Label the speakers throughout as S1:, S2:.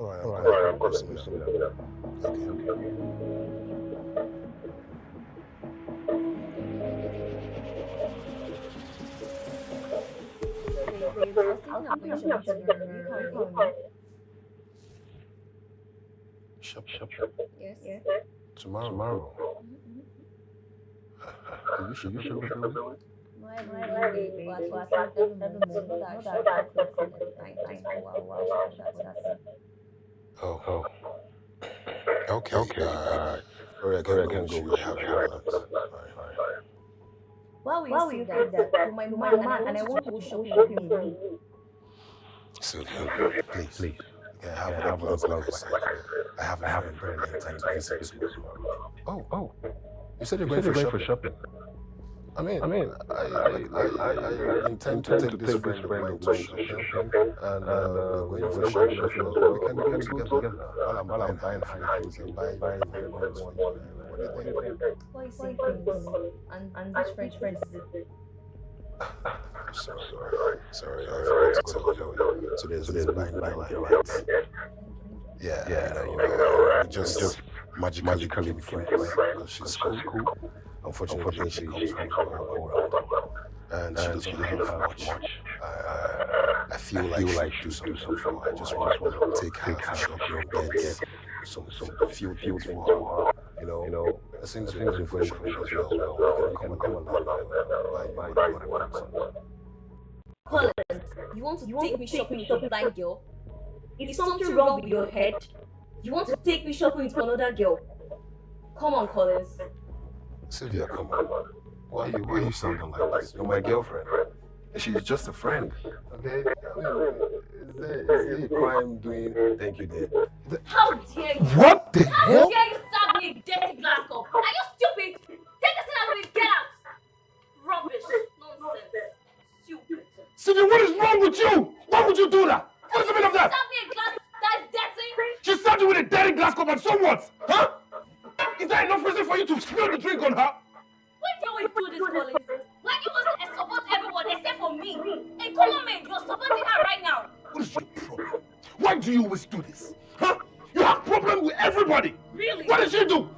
S1: All right, I'm going to do some of that. Okay.
S2: I was thinking of going shopping tomorrow. You coming?
S1: Shop.
S2: Yes.
S1: Tomorrow. Do you shop with me?
S2: No, every day, but at least every month. Not that I shop clothes every time. Just for a while, that's it.
S1: Oh. Okay. Sorry, I can't go with you. I have plans. Alright.
S2: Why will you say that to my man and I want to go shopping with me?
S1: Sylvia, please. Yeah, I have other plans, like I said. I have a friend in town to visit me tomorrow. Oh. You said you're going for shopping. I intend to take this friend of mine to shopping, and we're going for shopping as well. We can go together while I'm buying a few things and buy very good ones for you. What do you think?
S2: Why you say things? And which friend is it?
S1: Sorry, I forgot to tell you. So there's blind date. Yeah, we just magically became friends because she's cool. Unfortunately, she comes from Poland, and she doesn't have much. I feel like I should do something for her. I just want to take her to shopping and get some few things for her. Since we're going for shopping as well, come along, buy what I want.
S2: Collins, you want to take me shopping with a blind girl? Is something wrong with your head? You want to take me shopping with another girl? Come on, Collins.
S1: Sylvia, come on. Why are you sounding like this? You're my girlfriend. She's just a friend. Okay? Is there a crime doing? Thank you, dear.
S2: How dare you?
S1: What the
S2: How
S1: hell?
S2: dare you serve me a dirty glass cup? Are you stupid? Take this thing out of me. Get out. Rubbish. Nonsense. Stupid.
S3: Sylvia, what is wrong with you? Why would you do that? What is the meaning of that?
S2: Serve me a glass that's dirty.
S3: She served you with a dirty glass cup and so what? Huh? Is there enough reason for you to spill the drink on her?
S2: Why do you always do this, Collins? Why do you always support everyone except for me? A common man, you're supporting her right now.
S3: What is your problem? Why do you always do this? Huh? You have problem with everybody.
S2: Really?
S3: What did she do?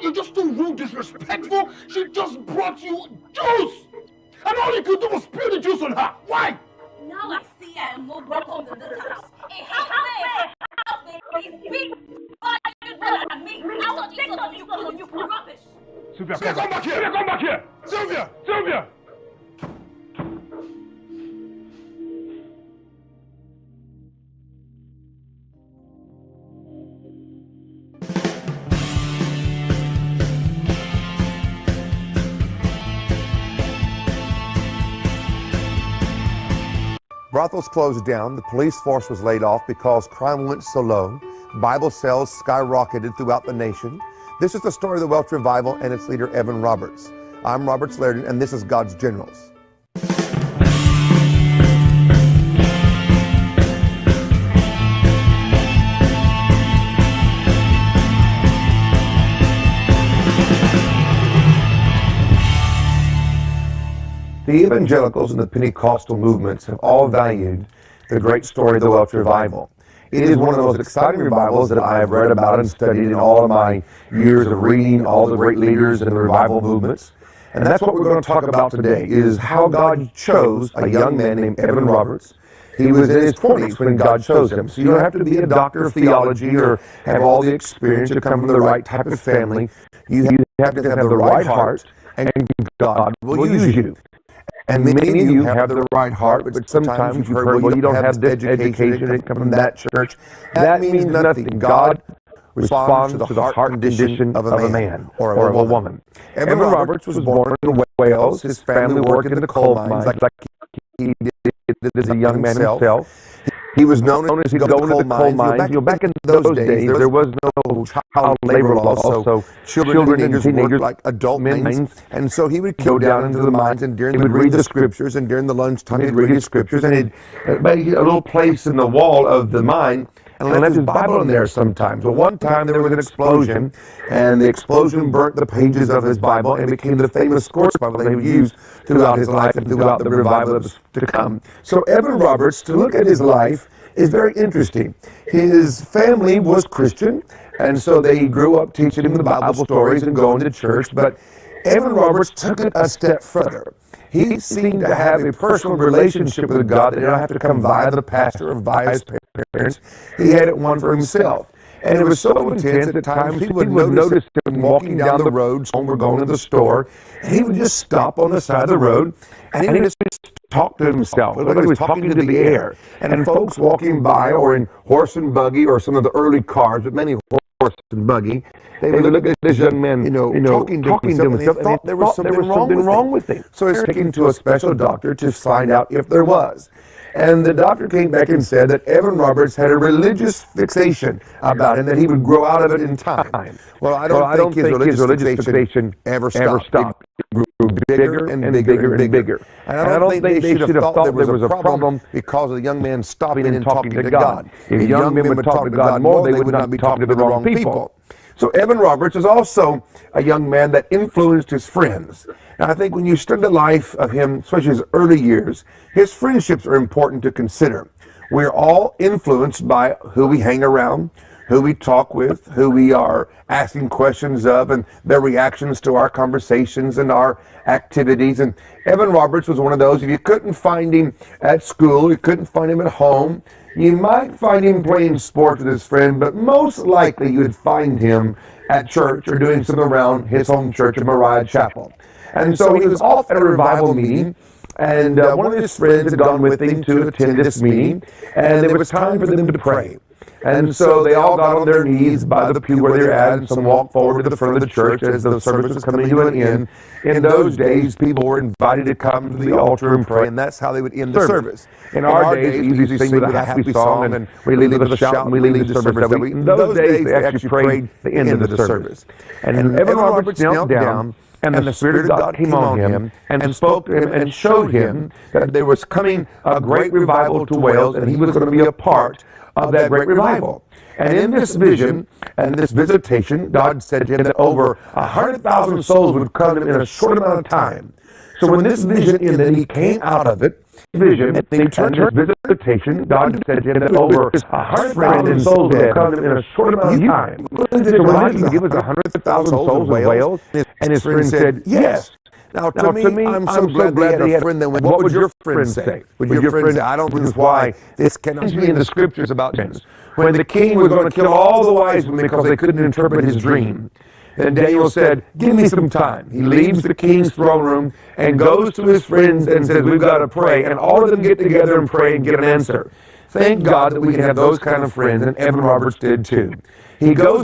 S3: You're just too rude, disrespectful. She just brought you juice. And all you could do was spill the juice on her. Why?
S2: Now I see I am more welcome in this house. A house where is big, valued more than me. I thought you thought you rubbish.
S3: Sylvia, come back here! Come back here! Sylvia!
S4: Brothels closed down, the police force was laid off because crime went so low, Bible sales skyrocketed throughout the nation. This is the story of the Welsh Revival and its leader, Evan Roberts. I'm Robert Sladen, and this is God's Generals. The evangelicals and the Pentecostal movements have all valued the great story of the Welsh Revival. It is one of the most exciting revivals that I have read about and studied in all of my years of reading all the great leaders in the revival movements. And that's what we're going to talk about today, is how God chose a young man named Evan Roberts. He was in his 20s when God chose him. So you don't have to be a doctor of theology or have all the experience to come from the right type of family. You have to have the right heart, and God will use you. And many of you have the right heart, but sometimes you've heard, well, you don't have the education and come from that church. That means nothing. God responds to the heart condition of a man or a woman. Evan Roberts was born in Wales. His family worked in the coal mines like he did as a young man himself. He was known as going to the coal mines. Back in those days, there was no child labor law, so children and teenagers worked like adult men. And so he would go down into the mines, and he would read the scriptures, and during the lunchtime, he'd read his scriptures, and he'd make a little place in the wall of the mine, and left his Bible in there sometimes. Well, one time there was an explosion, and the explosion burnt the pages of his Bible and became the famous Scourge Bible that he would use throughout his life and throughout the revival that was to come. So Evan Roberts, to look at his life, is very interesting. His family was Christian, and so they grew up teaching him the Bible stories and going to church, but Evan Roberts took it a step further. He seemed to have a personal relationship with God that did not have to come via the pastor or via his parents. He had it one for himself. And it was so intense at times people would notice him walking down the road, some were going to the store, and he would just stop on the side of the road and he would just talk to himself, like he was talking to the air. And folks walking by or in horse and buggy or some of the early cars, but many horse and buggy, they would look at this young man, talking to himself, and they thought there was something wrong with him. So he was taken to a special doctor to find out if there was. And the doctor came back and said that Evan Roberts had a religious fixation about him, that he would grow out of it in time. Well, I don't think his religious fixation ever stopped. It grew bigger and bigger and bigger. And I don't think they should have thought there was a problem because of the young man stopping and talking to God. If young men would talk to God more, they would not be talking to the wrong people. So Evan Roberts is also a young man that influenced his friends. And I think when you study the life of him, especially his early years, his friendships are important to consider. We're all influenced by who we hang around, who we talk with, who we are asking questions of, and their reactions to our conversations and our activities. And Evan Roberts was one of those. If you couldn't find him at school, you couldn't find him at home, you might find him playing sports with his friend, but most likely you would find him at church or doing something around his home church of Moriah Chapel. And so he was off at a revival meeting, and one of his friends had gone with him to attend this meeting, and it was time for them to pray. And so they all got on their knees by the pew where they're at, and some walked forward to the front of the church as the service was coming to an end. In those days, people were invited to come to the altar and pray, and that's how they would end the service. In our days, we usually sing with a happy song, and we lead with a shout, and we lead the service. In those days, they actually prayed the end of the service. And Evan Roberts knelt down, and the Spirit of God came on him and spoke to him and showed him that there was coming a great revival to Wales, and he was going to be a part of that great revival. And in this vision and this visitation, God said to him that over 100,000 souls would come to him in a short amount of time. So when this vision ended, he came out of it, vision, and he turned to his visitation, God said to him that over 100,000 souls would come to him in a short amount of time. So God can give us 100,000 souls in Wales? And his friend said, yes. Now, to me, I'm so glad he had a friend that went, what would your friend say? Would your friend say, I don't think this is why this cannot be in the scriptures about Jesus. When the king was going to kill all the wise men because they couldn't interpret his dream, and Daniel said, give me some time. He leaves the king's throne room and goes to his friends and says, we've got to pray. And all of them get together and pray and get an answer. Thank God that we can have those kind of friends, and Evan Roberts did too. He goes